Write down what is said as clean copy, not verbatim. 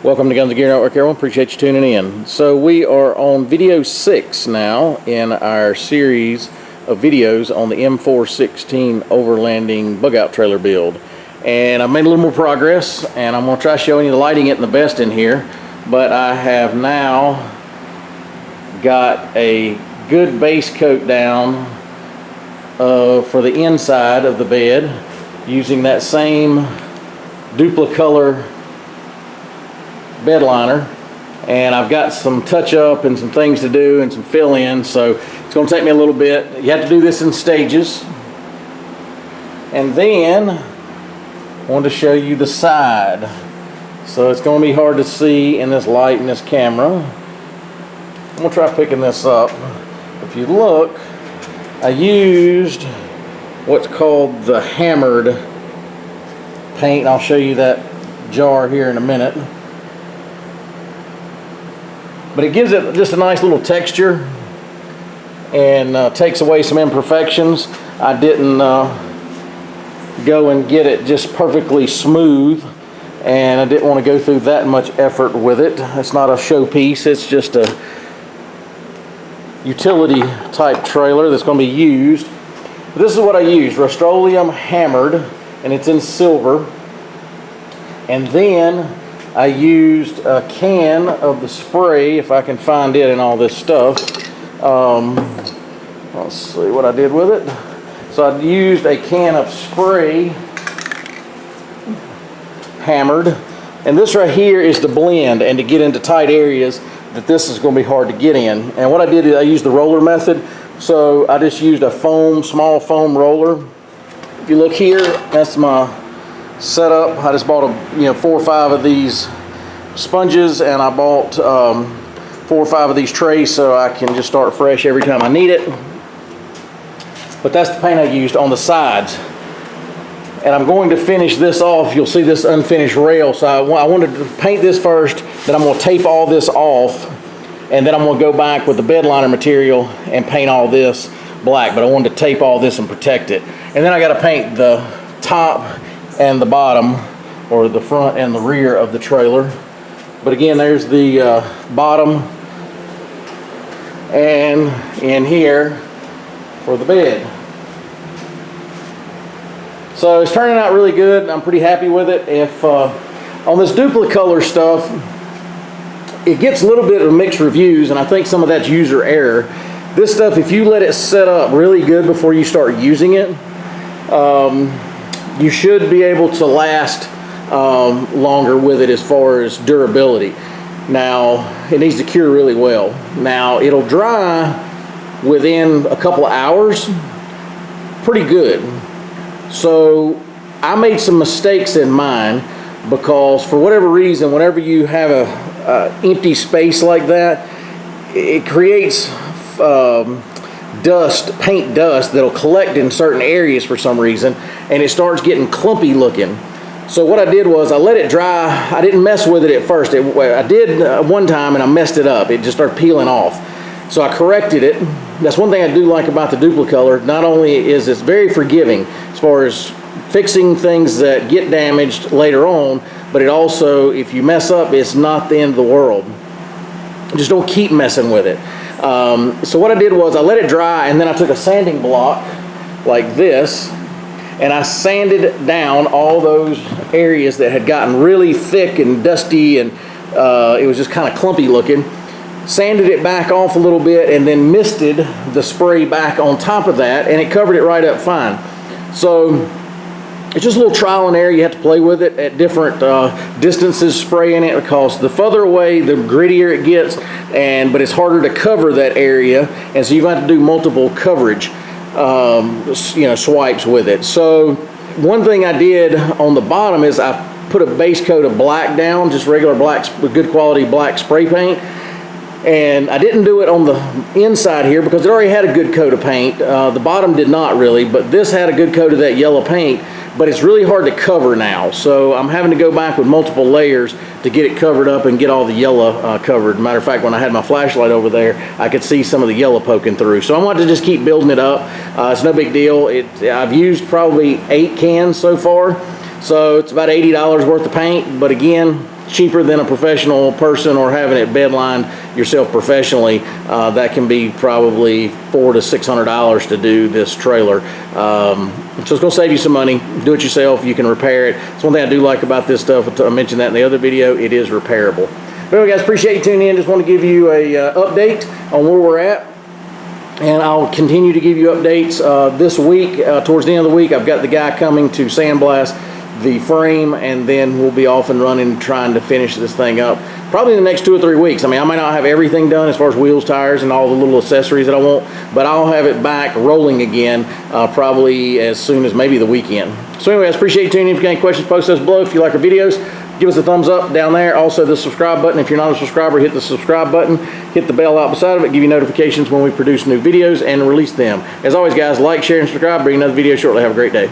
Welcome to Guns and Gear Network, everyone. Appreciate you tuning in. So we are on video 6 now in our series of videos on the M416 Overlanding Bugout trailer build. And I've made a little more progress, and I'm going to try showing you the lighting it and the best in here. But I have now got a good base coat down for the inside of the bed using that same DupliColor Bedliner, and I've got some touch up and some things to do and some fill in, so it's going to take me a little bit. You have to do this in stages. And then I wanted to show you the side, so it's going to be hard to see in this light and this camera. I'm going to try picking this up. If you look, I used what's called the Hammered paint. I'll show you that jar here in a minute. But it gives it just a nice little texture and takes away some imperfections. I didn't go and get it just perfectly smooth, and I didn't want to go through that much effort with it. It's not a showpiece, it's just a utility type trailer that's going to be used. This is what I used, Rustoleum Hammered, and it's in silver. And then I used a can of the spray, if I can find it in all this stuff. Let's see what I did with it. So I used a can of spray, Hammered, and this right here is to blend and to get into tight areas that this is going to be hard to get in. And what I did is I used the roller method. So I just used a small foam roller. If you look here, that's my setup. I just bought 4 or 5 of these sponges, and I bought 4 or 5 of these trays so I can just start fresh every time I need it. But that's the paint I used on the sides, and I'm going to finish this off. You'll see this unfinished rail, so I wanted to paint this first, then I'm going to tape all this off, and then I'm going to go back with the bedliner material and paint all this black. But I wanted to tape all this and protect it, and then I got to paint the top and the bottom, or the front and the rear of the trailer. But again, there's the bottom and in here for the bed. So it's turning out really good. I'm pretty happy with it. If on this DupliColor stuff, it gets a little bit of mixed reviews, and I think some of that's user error. This stuff, if you let it set up really good before you start using it, you should be able to last longer with it as far as durability. Now, it needs to cure really well. Now, it'll dry within a couple of hours pretty good. So I made some mistakes in mine, because for whatever reason, whenever you have a empty space like that, it creates paint dust that'll collect in certain areas for some reason, and it starts getting clumpy looking. So what I did was I let it dry. I didn't mess with it at first. I did one time, and I messed it up. It just started peeling off. So I corrected it. That's one thing I do like about the DupliColor. Not only is it's very forgiving as far as fixing things that get damaged later on, but it also, if you mess up, it's not the end of the world. Just don't keep messing with it. So what I did was I let it dry, and then I took a sanding block like this, and I sanded down all those areas that had gotten really thick and dusty, and it was just kind of clumpy looking. Sanded it back off a little bit, and then misted the spray back on top of that, and it covered it right up fine. So it's just a little trial and error. You have to play with it at different distances spraying it, because the further away, the grittier it gets, but it's harder to cover that area, and so you have to do multiple coverage swipes with it. So one thing I did on the bottom is I put a base coat of black down, just regular black, good quality black spray paint. And I didn't do it on the inside here because it already had a good coat of paint. The bottom did not really, but this had a good coat of that yellow paint, but it's really hard to cover now. So I'm having to go back with multiple layers to get it covered up and get all the yellow covered. Matter of fact, when I had my flashlight over there, I could see some of the yellow poking through. So I wanted to just keep building it up. It's no big deal. I've used probably 8 cans so far. So it's about $80 worth of paint, but again, cheaper than a professional person or having it bedlined yourself professionally. That can be probably $400 to $600 to do this trailer. So it's going to save you some money. Do it yourself. You can repair it. It's one thing I do like about this stuff. I mentioned that in the other video. It is repairable. But anyway, guys, appreciate you tuning in. Just want to give you a update on where we're at. And I'll continue to give you updates this week. Towards the end of the week, I've got the guy coming to sandblast the frame, and then we'll be off and running trying to finish this thing up probably in the next 2 or 3 weeks. I mean, I might not have everything done as far as wheels, tires, and all the little accessories that I want, but I'll have it back rolling again probably as soon as maybe the weekend. So anyway, I appreciate you tuning in. If you got any questions, post those below. If you like our videos, give us a thumbs up down there. Also, the subscribe button. If you're not a subscriber, hit the subscribe button. Hit the bell out beside of it. Give you notifications when we produce new videos and release them. As always, guys, like, share, and subscribe. Bring another video shortly. Have a great day.